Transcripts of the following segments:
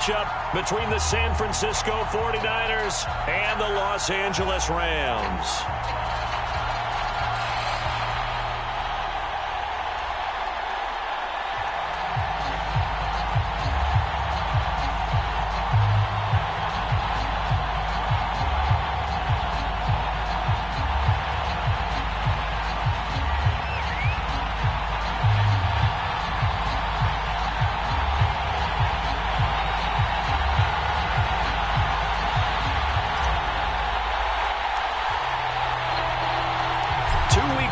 matchup between the San Francisco 49ers and the Los Angeles Rams.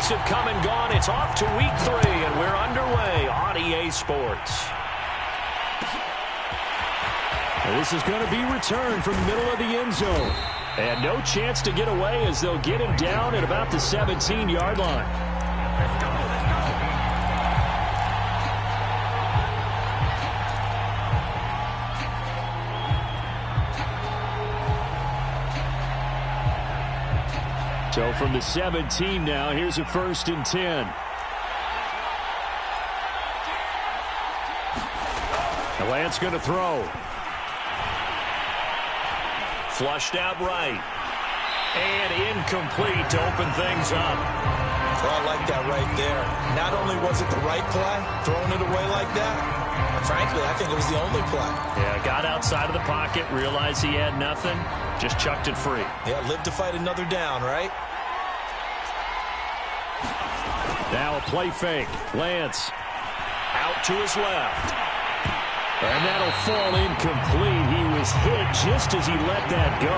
Have come and gone. It's off to week 3, and we're underway on EA Sports. And this is going to be returned from the middle of the end zone. And no chance to get away as they'll get him down at about the 17-yard line. So from the 17 now, here's a 1st and 10. The Lance going to throw. Flushed out right. And incomplete to open things up. Well, I like that right there. Not only was it the right play, throwing it away like that, but frankly, I think it was the only play. Yeah, got outside of the pocket, realized he had nothing, just chucked it free. Yeah, live to fight another down, right? Now a play fake. Lance. Out to his left. And that'll fall incomplete. He was hit just as he let that go.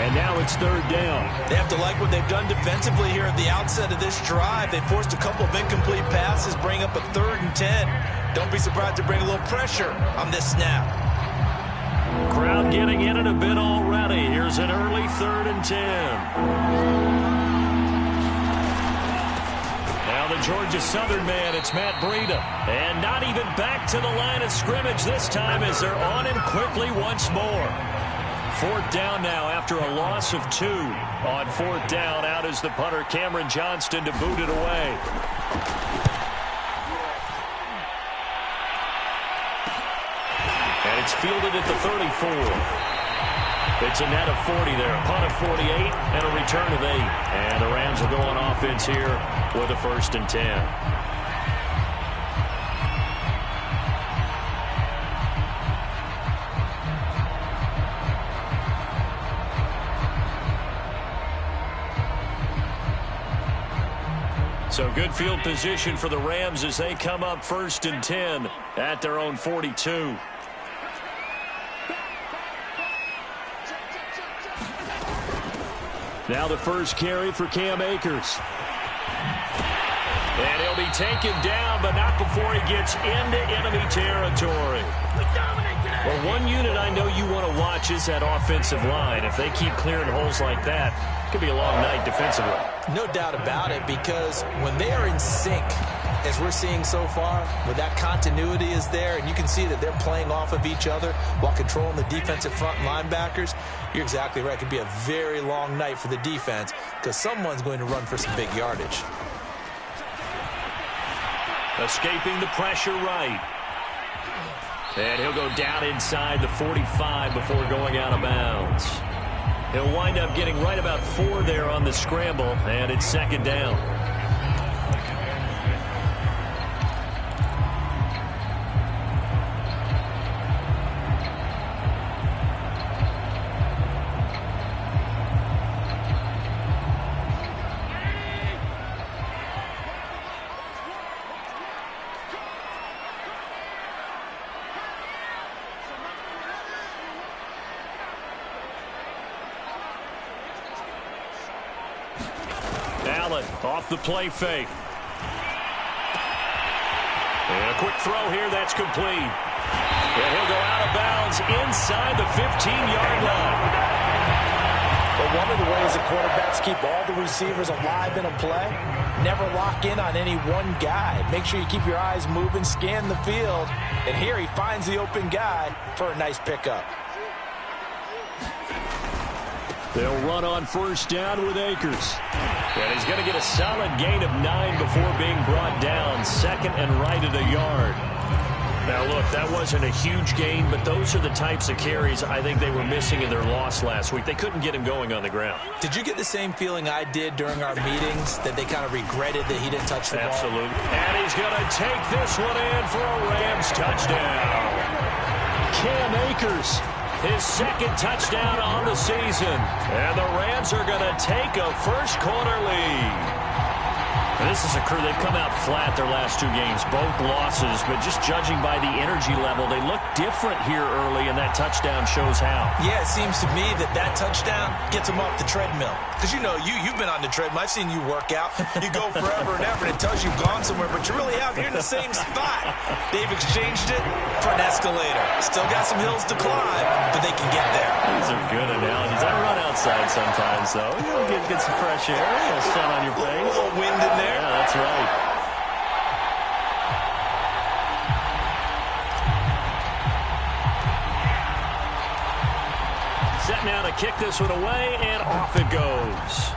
And now it's 3rd down. They have to like what they've done defensively here at the outset of this drive. They forced a couple of incomplete passes, bring up a 3rd and 10. Don't be surprised to bring a little pressure on this snap. Crowd getting in it a bit already. Here's an early 3rd and 10. Now the Georgia Southern man, it's Matt Breida. And not even back to the line of scrimmage this time as they're on him quickly once more. 4th down now after a loss of 2. On 4th down, out is the punter, Cameron Johnston, to boot it away. And it's fielded at the 34. It's a net of 40 there. A punt of 48 and a return of 8. And the Rams will go on offense here with a 1st and 10. So good field position for the Rams as they come up 1st and 10 at their own 42. Now the first carry for Cam Akers. And he'll be taken down, but not before he gets into enemy territory. Well, one unit I know you want to watch is that offensive line. If they keep clearing holes like that, it could be a long night defensively. No doubt about it, because when they are in sync, as we're seeing so far, where that continuity is there, and you can see that they're playing off of each other while controlling the defensive front linebackers, you're exactly right. It could be a very long night for the defense because someone's going to run for some big yardage. Escaping the pressure right. And he'll go down inside the 45 before going out of bounds. He'll wind up getting right about 4 there on the scramble, and it's 2nd down. Off the play fake. And a quick throw here, that's complete. And he'll go out of bounds inside the 15-yard line. But one of the ways that quarterbacks keep all the receivers alive in a play, never lock in on any one guy. Make sure you keep your eyes moving, scan the field. And here he finds the open guy for a nice pickup. They'll run on 1st down with Akers. And he's going to get a solid gain of 9 before being brought down. 2nd and right at a yard. Now, look, that wasn't a huge gain, but those are the types of carries I think they were missing in their loss last week. They couldn't get him going on the ground. Did you get the same feeling I did during our meetings, that they kind of regretted that he didn't touch the ball? Absolutely. And he's going to take this one in for a Rams touchdown. Cam Akers, his second touchdown on the season. And the Rams are going to take a first-quarter lead. This is a crew, they've come out flat their last two games, both losses, but just judging by the energy level, they look different here early, and that touchdown shows how. Yeah, it seems to me that touchdown gets them off the treadmill. Because, you know, you've been on the treadmill. I've seen you work out. You go forever and ever, and it tells you've gone somewhere, but you really have. You're in the same spot. They've exchanged it for an escalator. Still got some hills to climb, but they can get there. These are good analogies. I run outside sometimes, though. You'll get some fresh air, a little sun on your face. A little wind in there. Yeah, that's right. Set now to kick this one away, and off it goes.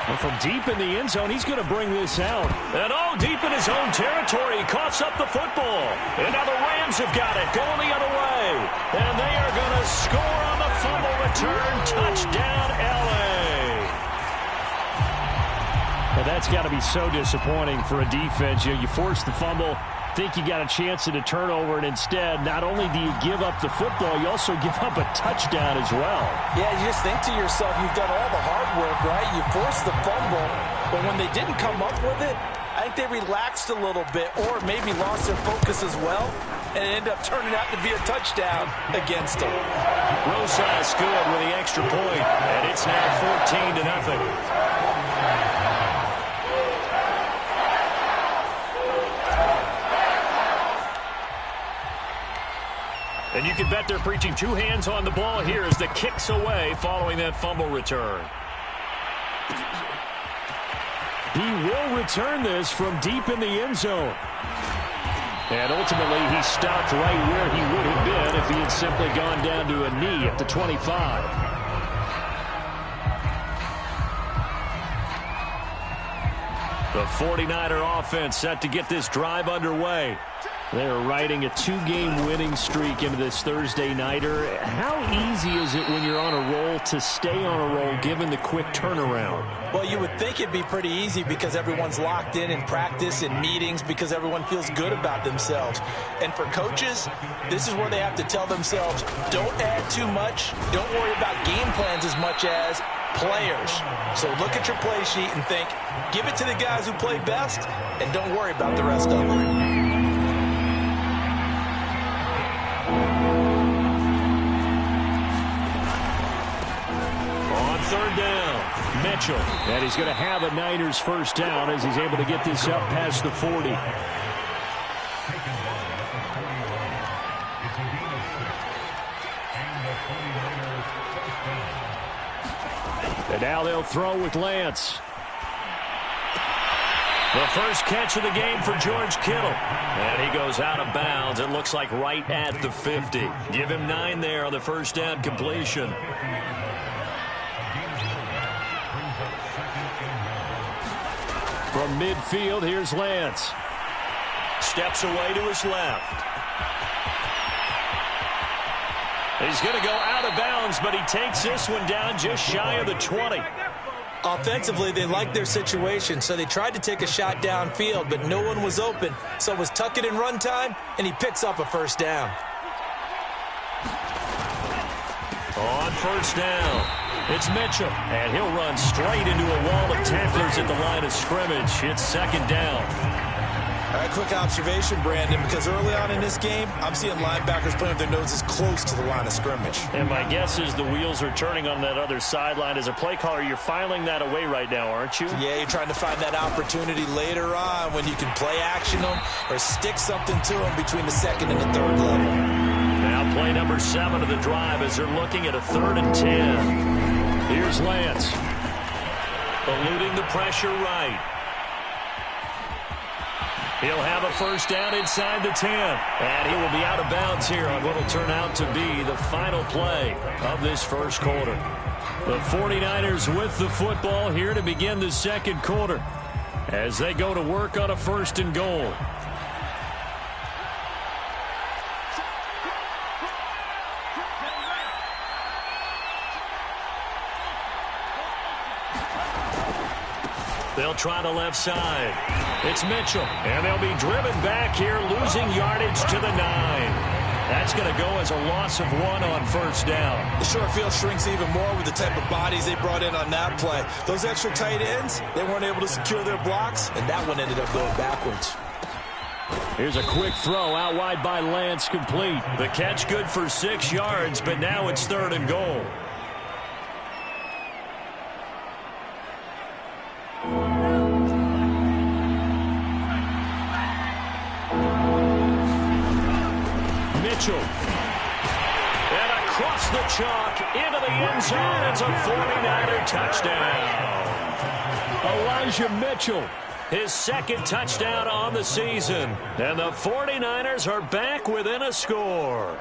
Well, from deep in the end zone, he's going to bring this out. And deep in his own territory, he coughs up the football. And now the Rams have got it, going the other way. And they are going to score on the fumble return. Touchdown, L.A. Well, that's got to be so disappointing for a defense. You force the fumble, think you got a chance at a turnover, and instead, not only do you give up the football, you also give up a touchdown as well. Yeah, you just think to yourself, you've done all the hard work, right? You forced the fumble, but when they didn't come up with it, I think they relaxed a little bit or maybe lost their focus as well, and it ended up turning out to be a touchdown against them. Rosas good with the extra point, and it's now 14-0. And you can bet they're preaching two hands on the ball here as the kick's away following that fumble return. He will return this from deep in the end zone. And ultimately, he stopped right where he would have been if he had simply gone down to a knee at the 25. The 49er offense set to get this drive underway. They're riding a two-game winning streak into this Thursday nighter. How easy is it when you're on a roll to stay on a roll given the quick turnaround? Well, you would think it'd be pretty easy because everyone's locked in practice and meetings because everyone feels good about themselves. And for coaches, this is where they have to tell themselves, don't add too much. Don't worry about game plans as much as players. So look at your play sheet and think, give it to the guys who play best and don't worry about the rest of them. Third down, Mitchell. And he's going to have a Niners first down as he's able to get this up past the 40. And now they'll throw with Lance. The first catch of the game for George Kittle. And he goes out of bounds. It looks like right at the 50. Give him 9 there on the first down completion. From midfield, here's Lance. Steps away to his left. He's going to go out of bounds, but he takes this one down just shy of the 20. Offensively, they liked their situation, so they tried to take a shot downfield, but no one was open. So it was tuck it in run time, and he picks up a first down. On first down, it's Mitchell, and he'll run straight into a wall of tacklers at the line of scrimmage. It's second down. All right, quick observation, Brandon, because early on in this game, I'm seeing linebackers playing with their noses close to the line of scrimmage. And my guess is the wheels are turning on that other sideline. As a play caller, you're filing that away right now, aren't you? Yeah, you're trying to find that opportunity later on when you can play action them or stick something to them between the second and the third level. Now play number 7 of the drive as they're looking at a 3rd and 10. Here's Lance. Eluding the pressure right. He'll have a first down inside the 10. And he will be out of bounds here on what will turn out to be the final play of this first quarter. The 49ers with the football here to begin the second quarter. as they go to work on a 1st and goal. They'll try the left side. It's Mitchell, and they'll be driven back here, losing yardage to the 9. That's going to go as a loss of 1 on 1st down. The short field shrinks even more with the type of bodies they brought in on that play. Those extra tight ends, they weren't able to secure their blocks, and that one ended up going backwards. Here's a quick throw out wide by Lance, complete. The catch good for 6 yards, but now it's 3rd and goal. Mitchell. And across the chalk into the end zone. It's a 49er touchdown. Elijah Mitchell, his 2nd touchdown on the season. And the 49ers are back within a score.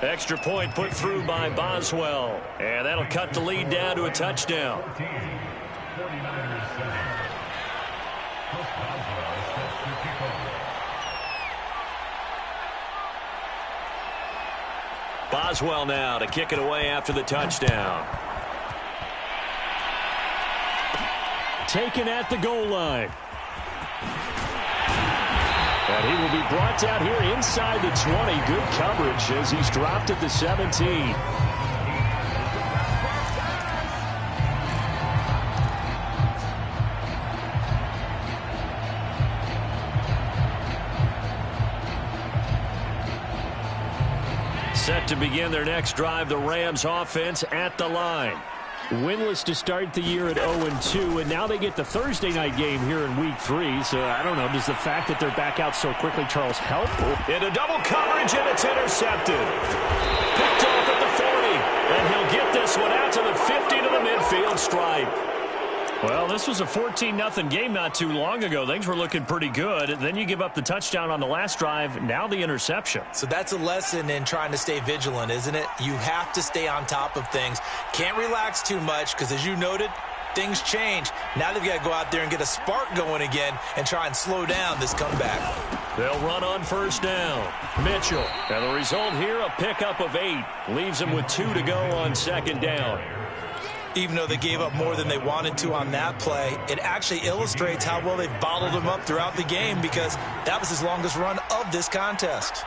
Extra point put through by Boswell. And that'll cut the lead down to a touchdown. Boswell now to kick it away after the touchdown. Taken at the goal line. And he will be brought down here inside the 20. Good coverage as he's dropped at the 17. Set to begin their next drive, the Rams offense at the line. Winless to start the year at 0-2, and now they get the Thursday night game here in Week 3. So, I don't know, does the fact that they're back out so quickly, Charles, help? Into double coverage, and it's intercepted. Picked off at the 40, and he'll get this one out to the 50 to the midfield stripe. Well, this was a 14-0 game not too long ago. Things were looking pretty good. Then you give up the touchdown on the last drive. Now the interception. So that's a lesson in trying to stay vigilant, isn't it? You have to stay on top of things. Can't relax too much because, as you noted, things change. Now they've got to go out there and get a spark going again and try and slow down this comeback. They'll run on 1st down. Mitchell. And the result here, a pickup of 8. Leaves them with 2 to go on 2nd down. Even though they gave up more than they wanted to on that play, it actually illustrates how well they've bottled them up throughout the game because that was his longest run of this contest.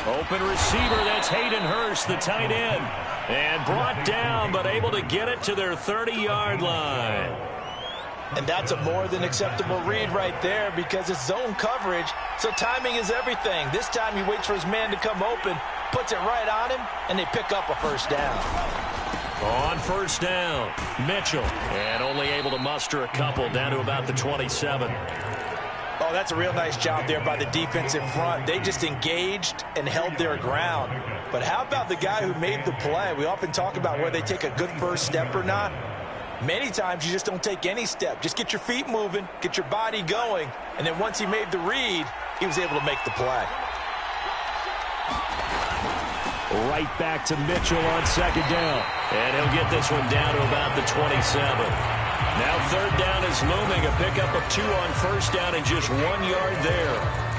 Open receiver, that's Hayden Hurst, the tight end. And brought down, but able to get it to their 30-yard line. And that's a more than acceptable read right there because it's zone coverage, so timing is everything. This time he waits for his man to come open, puts it right on him, and they pick up a 1st down. On 1st down, Mitchell. And only able to muster a couple down to about the 27. Oh, that's a real nice job there by the defense in front. They just engaged and held their ground. But how about the guy who made the play? We often talk about whether they take a good first step or not. Many times you just don't take any step. Just get your feet moving, get your body going, and then once he made the read, he was able to make the play. Right back to Mitchell on 2nd down. And he'll get this one down to about the 27. Now 3rd down is looming. A pickup of 2 on 1st down and just 1 yard there.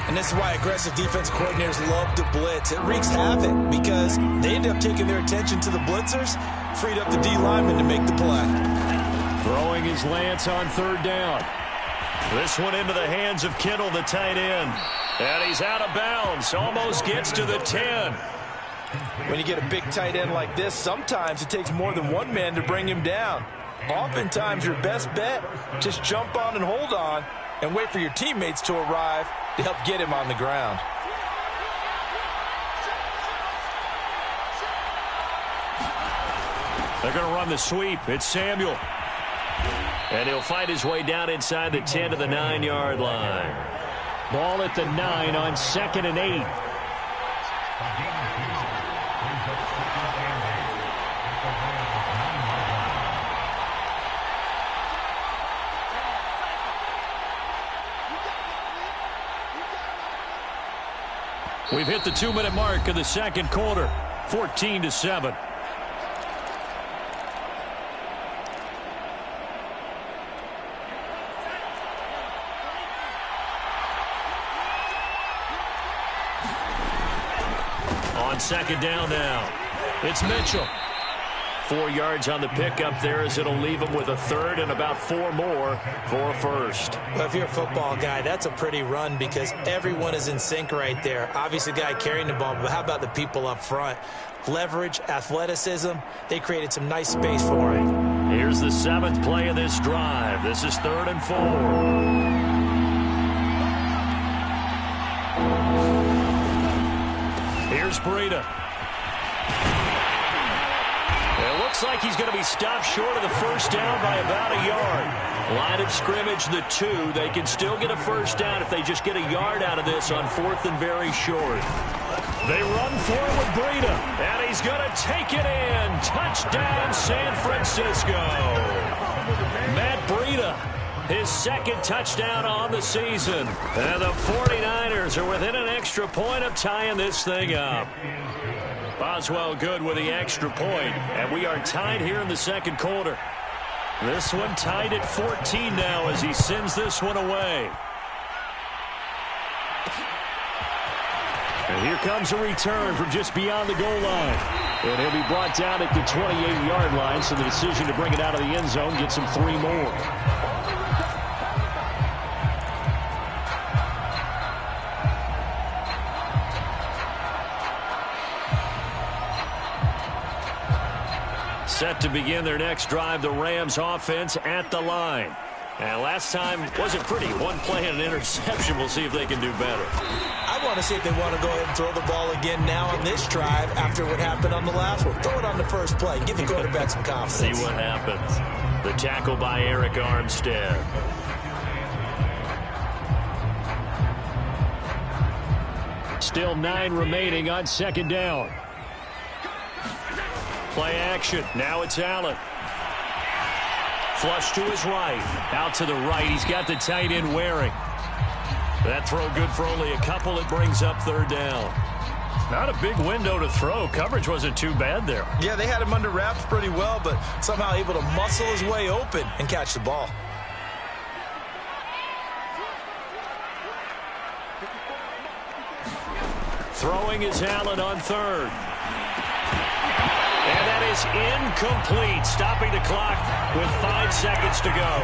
And this is why aggressive defensive coordinators love to blitz. It wreaks havoc because they end up taking their attention to the blitzers, freed up the D lineman to make the play. Throwing his Lance on 3rd down. This one into the hands of Kittle, the tight end. And he's out of bounds. Almost gets to the 10. When you get a big tight end like this, sometimes it takes more than one man to bring him down. Oftentimes, your best bet, just jump on and hold on and wait for your teammates to arrive to help get him on the ground. They're going to run the sweep. It's Samuel. And he'll fight his way down inside the 10 to the 9-yard line. Ball at the 9 on 2nd and 8. We've hit the 2-minute mark of the second quarter, 14-7. On second down now, it's Mitchell. 4 yards on the pickup there as it'll leave him with a third and about 4 more for a first. Well, if you're a football guy, that's a pretty run because everyone is in sync right there. Obviously, the guy carrying the ball, but how about the people up front? Leverage, athleticism, they created some nice space for him. Here's the 7th play of this drive. This is 3rd and 4. Here's Breida. It looks like he's going to be stopped short of the first down by about a yard. Line of scrimmage, the 2. They can still get a first down if they just get a yard out of this on 4th and very short. They run forward with Breida, and he's going to take it in. Touchdown, San Francisco. Matt Breida, his 2nd touchdown on the season. And the 49ers are within an extra point of tying this thing up. Boswell good with the extra point, and we are tied here in the second quarter. This one tied at 14 now as he sends this one away. And here comes a return from just beyond the goal line. And he'll be brought down at the 28-yard line, so the decision to bring it out of the end zone gets him 3 more. Set to begin their next drive, the Rams offense at the line. And last time wasn't pretty. 1 play and an interception. We'll see if they can do better. I want to see if they want to go ahead and throw the ball again now on this drive after what happened on the last one. Throw it on the first play. Give the quarterback some confidence. See what happens. The tackle by Eric Armstead. Still 9 remaining on second down. Play action. Now it's Allen. Flush to his right. Out to the right. He's got the tight end Waring. That throw good for only a couple. It brings up 3rd down. Not a big window to throw. Coverage wasn't too bad there. Yeah, they had him under wraps pretty well, but somehow able to muscle his way open and catch the ball. Throwing is Allen on 3rd. And that is incomplete, stopping the clock with 5 seconds to go.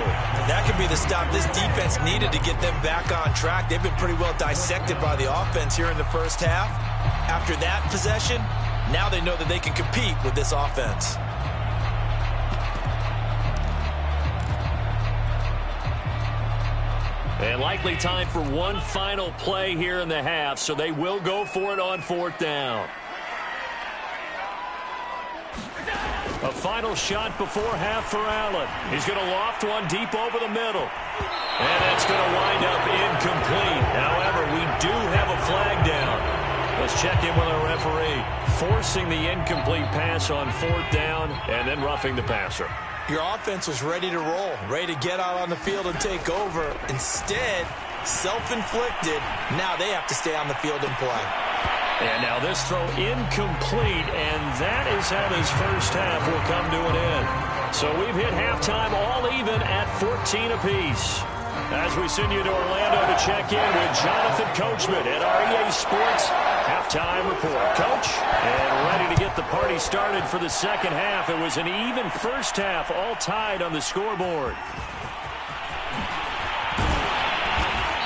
That could be the stop this defense needed to get them back on track. They've been pretty well dissected by the offense here in the first half. After that possession, now they know that they can compete with this offense. And likely time for one final play here in the half, so they will go for it on 4th down. A final shot before half for Allen. He's going to loft one deep over the middle. And that's going to wind up incomplete. However, we do have a flag down. Let's check in with our referee. Forcing the incomplete pass on 4th down and then roughing the passer. Your offense was ready to roll, ready to get out on the field and take over. Instead, self-inflicted. Now they have to stay on the field and play. And now this throw incomplete, and that is how this first half will come to an end. So we've hit halftime all even at 14 apiece. As we send you to Orlando to check in with Jonathan Coachman at our EA Sports Halftime Report. Coach, and ready to get the party started for the second half. It was an even first half, all tied on the scoreboard.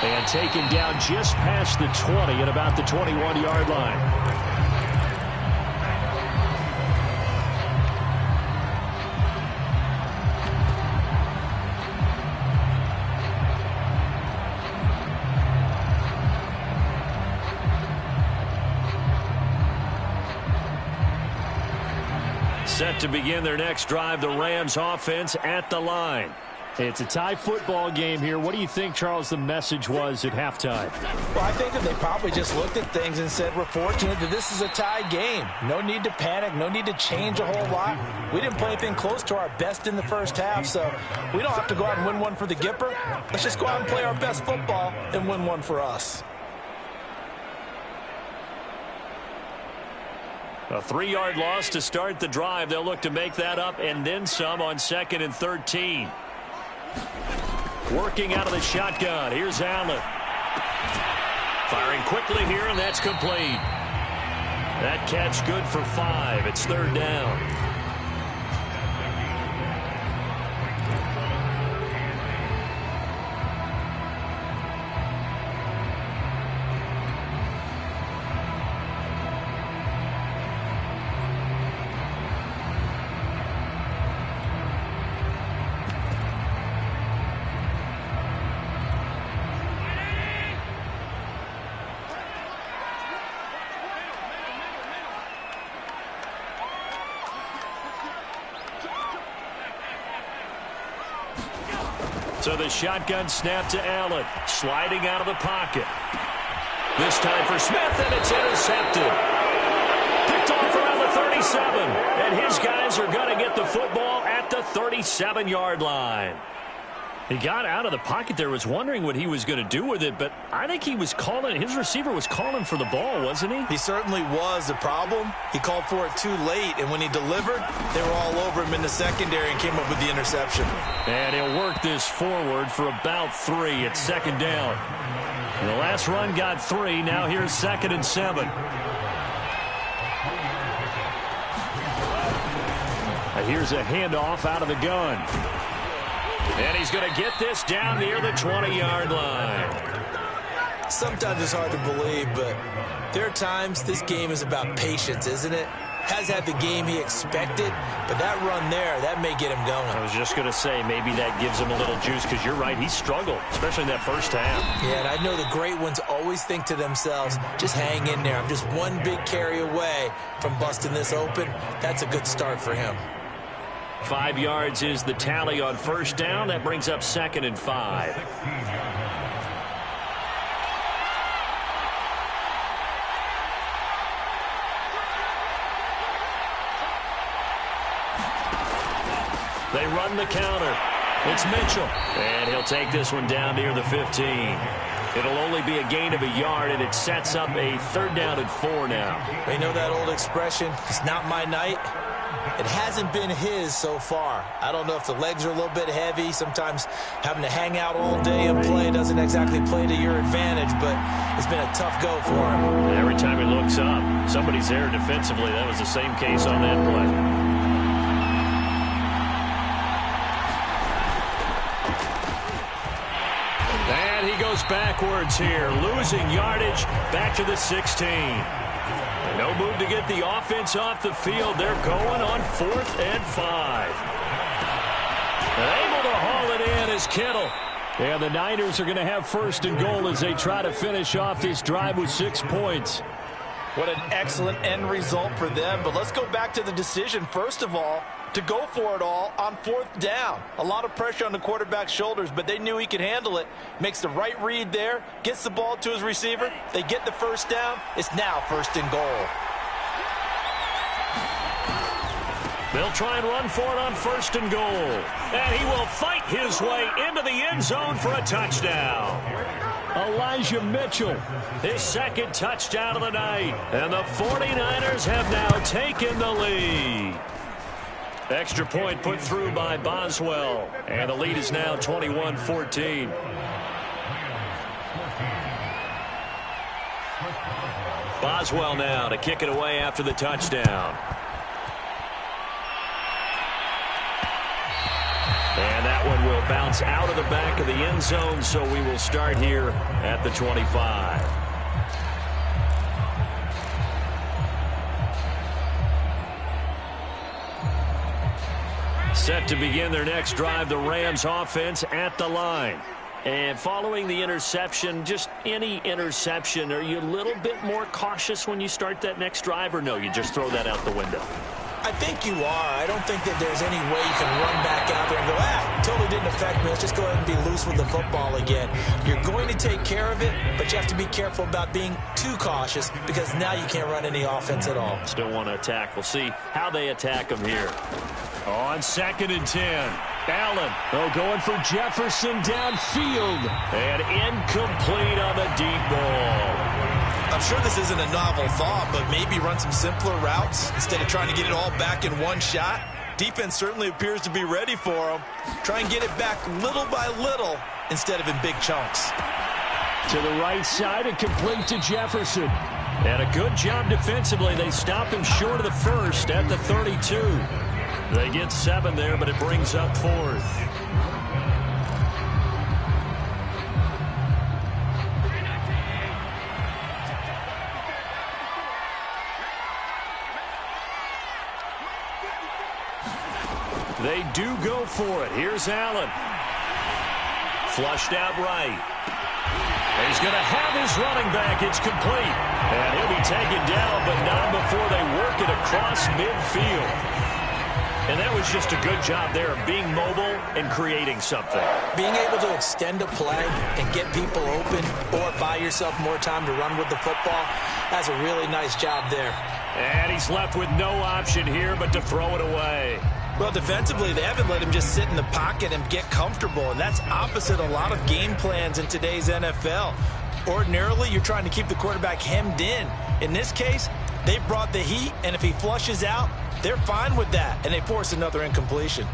And taken down just past the 20 at about the 21-yard line. Set to begin their next drive, the Rams offense at the line. It's a tie football game here. What do you think, Charles, the message was at halftime? Well, I think that they probably just looked at things and said, we're fortunate that this is a tie game. No need to panic. No need to change a whole lot. We didn't play anything close to our best in the first half, so we don't have to go out and win one for the Gipper. Let's just go out and play our best football and win one for us. A 3-yard loss to start the drive. They'll look to make that up and then some on 2nd and 13. Working out of the shotgun. Here's Allen. Firing quickly here, and that's complete. That catch good for 5. It's 3rd down. So the shotgun snap to Allen. Sliding out of the pocket. This time for Smith, and it's intercepted. Picked off around the 37. And his guys are going to get the football at the 37-yard line. He got out of the pocket there, was wondering what he was going to do with it, but I think he was calling, his receiver was calling for the ball, wasn't he? He certainly was. The problem, he called for it too late, and when he delivered, they were all over him in the secondary and came up with the interception. And he'll work this forward for about 3. It's 2nd down. And the last run got 3. Now here's 2nd and 7. Here's a handoff out of the gun. And he's going to get this down near the 20-yard line. Sometimes it's hard to believe, but there are times this game is about patience, isn't it? Has had the game he expected, but that run there, that may get him going. I was just going to say, maybe that gives him a little juice, because you're right, he struggled, especially in that first half. Yeah, and I know the great ones always think to themselves, just hang in there. I'm just one big carry away from busting this open. That's a good start for him. 5 yards is the tally on 1st down. That brings up 2nd and 5. They run the counter. It's Mitchell. And he'll take this one down near the 15. It'll only be a gain of a yard, and it sets up a 3rd down and 4 now. They know that old expression, it's not my night. It hasn't been his so far. I don't know if the legs are a little bit heavy. Sometimes having to hang out all day and play doesn't exactly play to your advantage, but it's been a tough go for him. Every time he looks up, somebody's there defensively. That was the same case on that play. And he goes backwards here, losing yardage back to the 16. No move to get the offense off the field. They're going on 4th and 5. And able to haul it in is Kittle. And the Niners are going to have 1st and goal as they try to finish off this drive with 6 points. What an excellent end result for them. But let's go back to the decision, first of all, to go for it all on 4th down. A lot of pressure on the quarterback's shoulders, but they knew he could handle it. Makes the right read there, gets the ball to his receiver. They get the 1st down. It's now 1st and goal. They'll try and run for it on 1st and goal. And he will fight his way into the end zone for a touchdown. Elijah Mitchell, his 2nd touchdown of the night. And the 49ers have now taken the lead. Extra point put through by Boswell. And the lead is now 21-14. Boswell now to kick it away after the touchdown. And that one will bounce out of the back of the end zone, so we will start here at the 25. Set to begin their next drive, the Rams offense at the line. And following the interception, just any interception, are you a little bit more cautious when you start that next drive, or no, you just throw that out the window? I think you are. I don't think that there's any way you can run back out there and go, totally didn't affect me. Let's just go ahead and be loose with the football again. You're going to take care of it, but you have to be careful about being too cautious because now you can't run any offense at all. Still want to attack. We'll see how they attack them here. On 2nd and 10. Allen, going for Jefferson downfield. And incomplete on the deep ball. A sure this isn't a novel thought, but maybe run some simpler routes instead of trying to get it all back in one shot. Defense certainly appears to be ready for them. Try and get it back little by little instead of in big chunks. To the right side and complete to Jefferson. And a good job defensively. They stop him short of the first at the 32. They get 7 there, but it brings up 4th. They do go for it. Here's Allen. Flushed out right. He's going to have his running back. It's complete. And he'll be taken down, but not before they work it across midfield. And that was just a good job there of being mobile and creating something. Being able to extend a play and get people open or buy yourself more time to run with the football, that's a really nice job there. And he's left with no option here but to throw it away. Well, defensively, they haven't let him just sit in the pocket and get comfortable, and that's opposite a lot of game plans in today's NFL. Ordinarily, you're trying to keep the quarterback hemmed in. In this case, they brought the heat, and if he flushes out, they're fine with that, and they force another incompletion.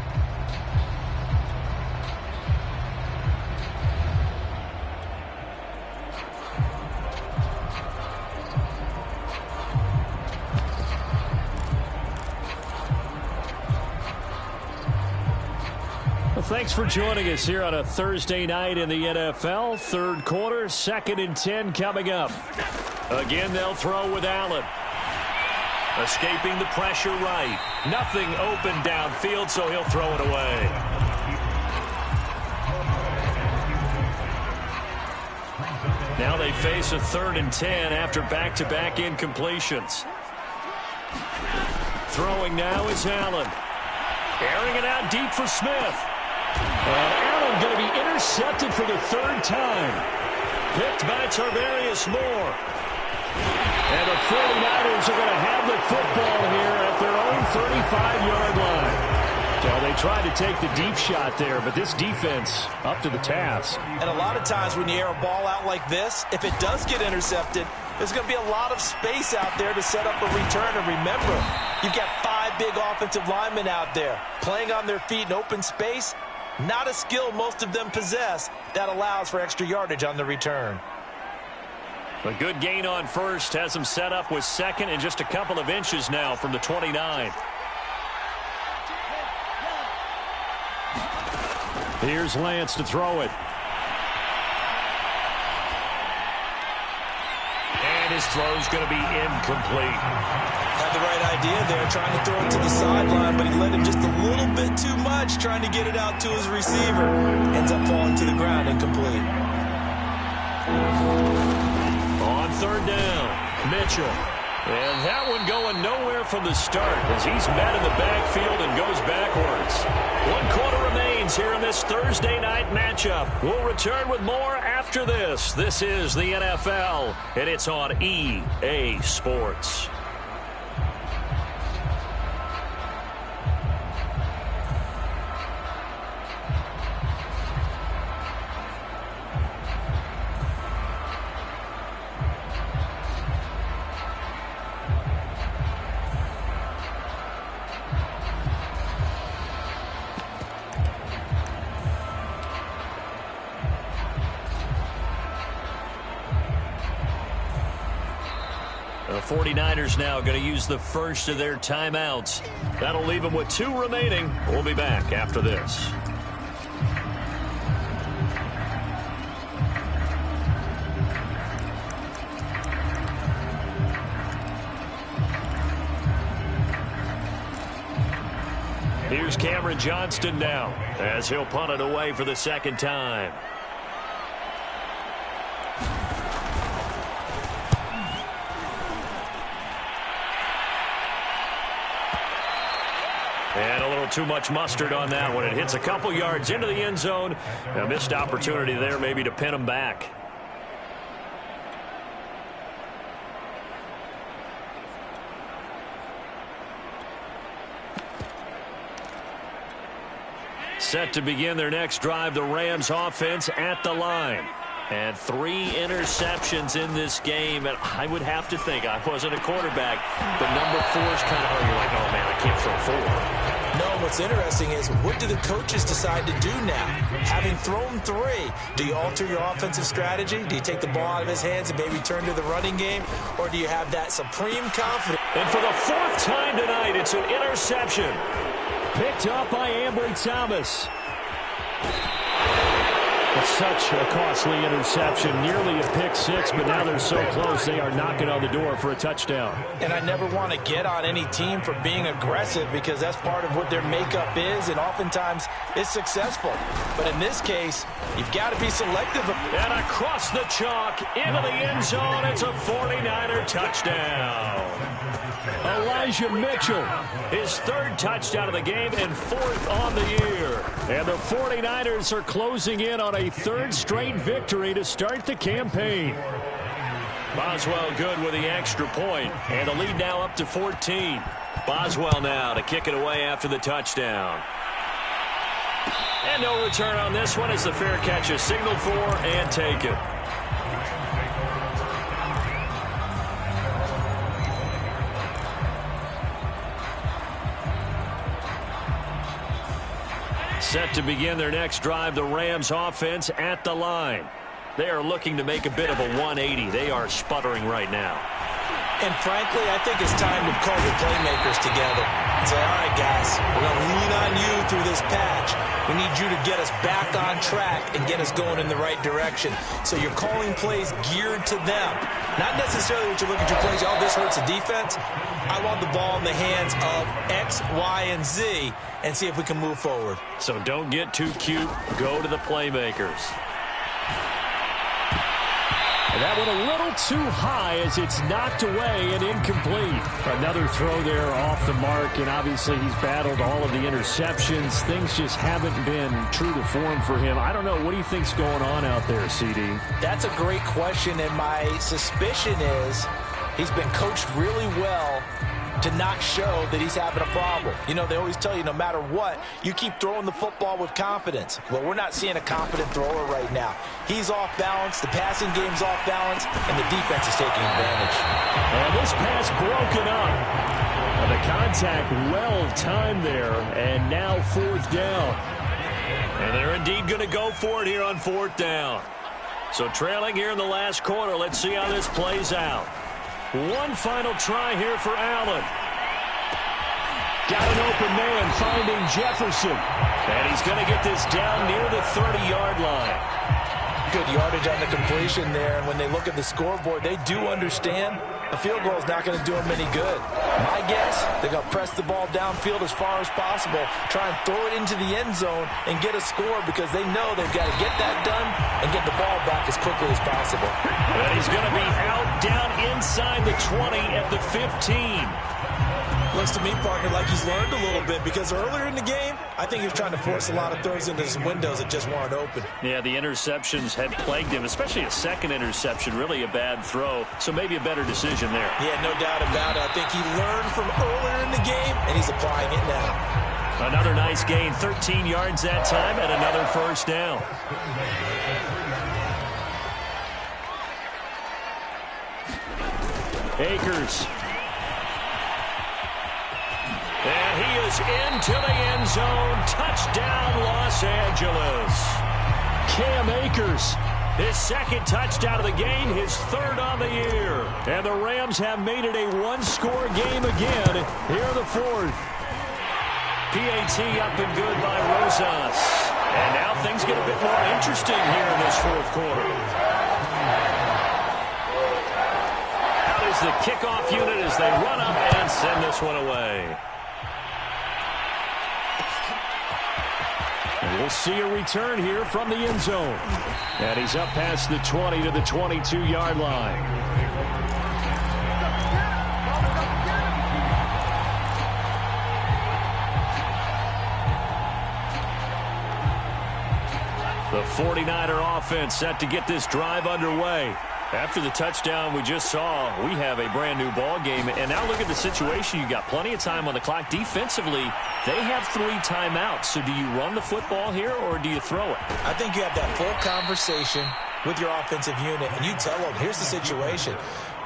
Thanks for joining us here on a Thursday night in the NFL. Third quarter, 2nd and 10 coming up. Again, they'll throw with Allen. Escaping the pressure right. Nothing open downfield, so he'll throw it away. Now they face a 3rd and 10 after back-to-back incompletions. Throwing now is Allen. Airing it out deep for Smith. And Allen going to be intercepted for the 3rd time. Picked by Tarvarius Moore. And the 49ers are going to have the football here at their own 35-yard line. So they tried to take the deep shot there, but this defense up to the task. And a lot of times when you air a ball out like this, if it does get intercepted, there's going to be a lot of space out there to set up a return. And remember, you've got 5 big offensive linemen out there playing on their feet in open space. Not a skill most of them possess that allows for extra yardage on the return. A good gain on first has them set up with 2nd and just a couple of inches now from the 29. Here's Lance to throw it. And his throw's going to be incomplete. Had the right idea there, trying to throw it to the sideline, but he let him just a little bit too much, trying to get it out to his receiver. Ends up falling to the ground, incomplete. On 3rd down, Mitchell. And that one going nowhere from the start as he's met in the backfield and goes backwards. 1 quarter remains here in this Thursday night matchup. We'll return with more after this. This is the NFL, and it's on EA Sports. The 49ers now going to use the first of their timeouts. That'll leave them with 2 remaining. We'll be back after this. Here's Cameron Johnston now as he'll punt it away for the 2nd time. And a little too much mustard on that one. It hits a couple yards into the end zone. A missed opportunity there maybe to pin them back. Set to begin their next drive, the Rams offense at the line. And 3 interceptions in this game. And I would have to think, I wasn't a quarterback, but number 4 is kind of, you're like, oh, man, I can't throw 4. No, what's interesting is, what do the coaches decide to do now? Having thrown 3, do you alter your offensive strategy? Do you take the ball out of his hands and maybe turn to the running game? Or do you have that supreme confidence? And for the 4th time tonight, it's an interception. Picked up by Ambry Thomas. It's such a costly interception, nearly a pick 6, but now they're so close they are knocking on the door for a touchdown. And I never want to get on any team for being aggressive, because that's part of what their makeup is, and oftentimes it's successful. But in this case, you've got to be selective. And across the chalk, into the end zone, it's a 49er touchdown. Elijah Mitchell, his 3rd touchdown of the game and 4th on the year. And the 49ers are closing in on a 3rd straight victory to start the campaign. Boswell good with the extra point, and the lead now up to 14. Boswell now to kick it away after the touchdown. And no return on this one as the fair catch is signaled for and taken. Set to begin their next drive, the Rams offense at the line. They are looking to make a bit of a 180. They are sputtering right now. And frankly, I think it's time to call your playmakers together and say, all right, guys, we're going to lean on you through this patch. We need you to get us back on track and get us going in the right direction. So you're calling plays geared to them. Not necessarily what you look at your plays, oh, this hurts the defense. I want the ball in the hands of X, Y, and Z and see if we can move forward. So don't get too cute. Go to the playmakers. And that one a little too high as it's knocked away and incomplete. Another throw there off the mark, and obviously he's battled all of the interceptions. Things just haven't been true to form for him. I don't know. What do you think's going on out there, CD? That's a great question, and my suspicion is he's been coached really well to not show that he's having a problem. You know, they always tell you no matter what, you keep throwing the football with confidence. Well, we're not seeing a confident thrower right now. He's off balance, the passing game's off balance, and the defense is taking advantage. And this pass broken up. And the contact well timed there, and now 4th down. And they're indeed going to go for it here on 4th down. So trailing here in the last quarter, let's see how this plays out. One final try here for Allen. Got an open man finding Jefferson. And he's going to get this down near the 30-yard line. Good yardage on the completion there. And when they look at the scoreboard, they do understand a field goal is not going to do them any good. My guess, they're going to press the ball downfield as far as possible, try and throw it into the end zone and get a score because they know they've got to get that done and get the ball back as quickly as possible. And he's going to be out down inside the 20 at the 15. Looks to me, partner, like he's learned a little bit because earlier in the game, I think he was trying to force a lot of throws into some windows that just weren't open. Yeah, the interceptions had plagued him, especially a second interception, really a bad throw. So maybe a better decision there. Yeah, no doubt about it. I think he learned from earlier in the game, and he's applying it now. Another nice gain, 13 yards that time, and another 1st down. Akers. And he is into the end zone. Touchdown, Los Angeles. Cam Akers. His 2nd touchdown of the game, his 3rd on the year. And the Rams have made it a 1-score game again here in the 4th. PAT up and good by Rosas. And now things get a bit more interesting here in this 4th quarter. Out is the kickoff unit as they run up and send this one away. And we'll see a return here from the end zone. And he's up past the 20 to the 22-yard line. The 49er offense set to get this drive underway. After the touchdown we just saw, we have a brand-new ball game. And now look at the situation. You got plenty of time on the clock. Defensively, they have 3 timeouts. So do you run the football here or do you throw it? I think you have that full conversation with your offensive unit and you tell them, here's the situation.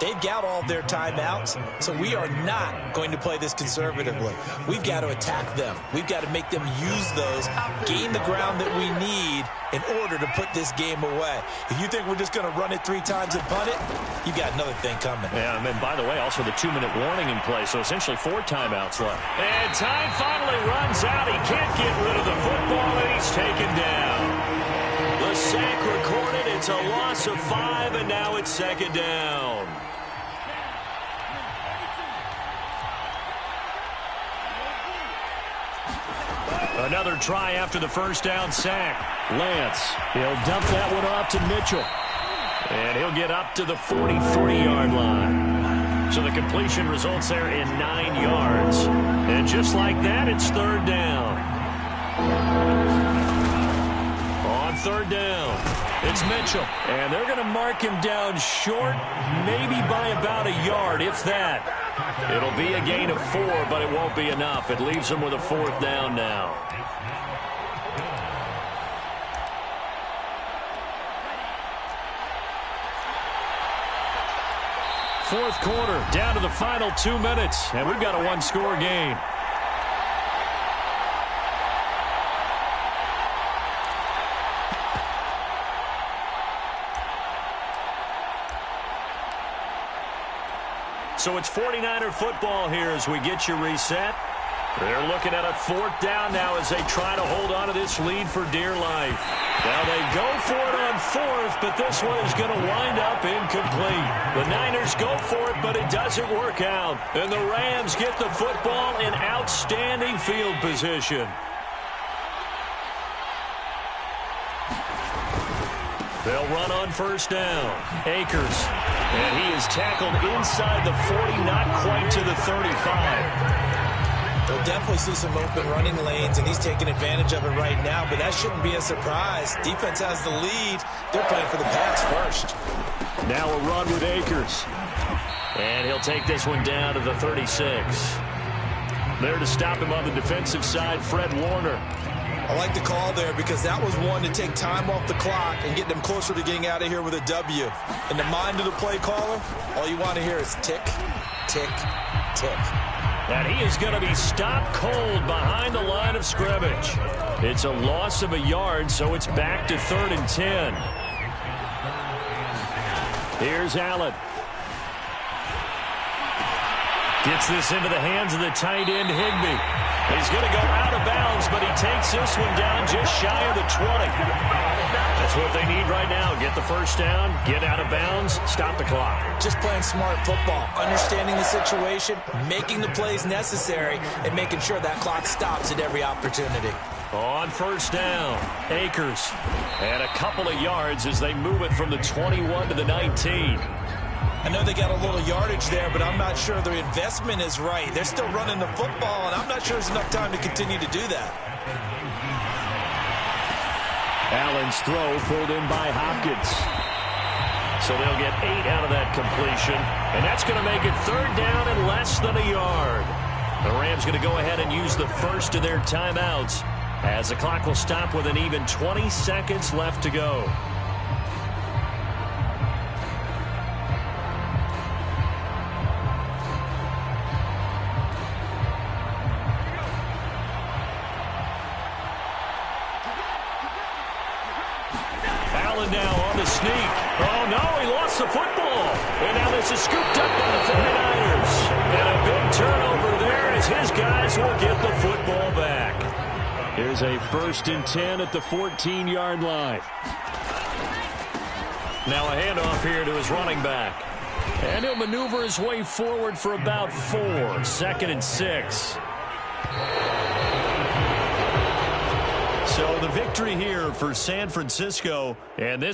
They've got all their timeouts, so we are not going to play this conservatively. We've got to attack them. We've got to make them use those, gain the ground that we need in order to put this game away. If you think we're just going to run it 3 times and punt it, you've got another thing coming. Yeah, and then, by the way, also the 2-minute warning in play, so essentially 4 timeouts left. And time finally runs out. He can't get rid of the football, and he's taken down. The sack recorded. It's a loss of 5, and now it's 2nd down. Another try after the first down sack. Lance, he'll dump that one off to Mitchell. And he'll get up to the 43-yard line. So the completion results there in 9 yards. And just like that, it's 3rd down. On 3rd down, it's Mitchell. And they're going to mark him down short, maybe by about a yard, if that. It'll be a gain of 4, but it won't be enough. It leaves him with a 4th down now. Fourth quarter, down to the final 2 minutes, and we've got a 1-score game. So it's 49er football here as we get you reset. They're looking at a 4th down now as they try to hold on to this lead for dear life. Now they go for it on 4th, but this one is going to wind up incomplete. The Niners go for it, but it doesn't work out. And the Rams get the football in outstanding field position. They'll run on 1st down. Akers. And he is tackled inside the 40, not quite to the 35. We'll definitely see some open running lanes, and he's taking advantage of it right now, but that shouldn't be a surprise. Defense has the lead. They're playing for the pass first. Now a run with Akers. And he'll take this one down to the 36. There to stop him on the defensive side, Fred Warner. I like the call there because that was one to take time off the clock and get them closer to getting out of here with a W. In the mind of the play caller, all you want to hear is tick, tick, tick. And he is going to be stopped cold behind the line of scrimmage. It's a loss of a yard, so it's back to 3rd and 10. Here's Allen. Gets this into the hands of the tight end, Higbee. He's going to go out of bounds, but he takes this one down just shy of the 20. That's what they need right now. Get the 1st down, get out of bounds, stop the clock. Just playing smart football, understanding the situation, making the plays necessary, and making sure that clock stops at every opportunity. On 1st down, Akers. And a couple of yards as they move it from the 21 to the 19. I know they got a little yardage there, but I'm not sure their investment is right. They're still running the football, and I'm not sure there's enough time to continue to do that. Allen's throw pulled in by Hopkins. So they'll get 8 out of that completion, and that's going to make it 3rd down and less than a yard. The Rams going to go ahead and use the first of their timeouts as the clock will stop with an even 20 seconds left to go. Now on the sneak. Oh, no, he lost the football. And now this is scooped up by the 49ers. And a big turnover there as his guys will get the football back. Here's a 1st and 10 at the 14-yard line. Now a handoff here to his running back. And he'll maneuver his way forward for about 4. 2nd and 6. So the victory here for San Francisco, and this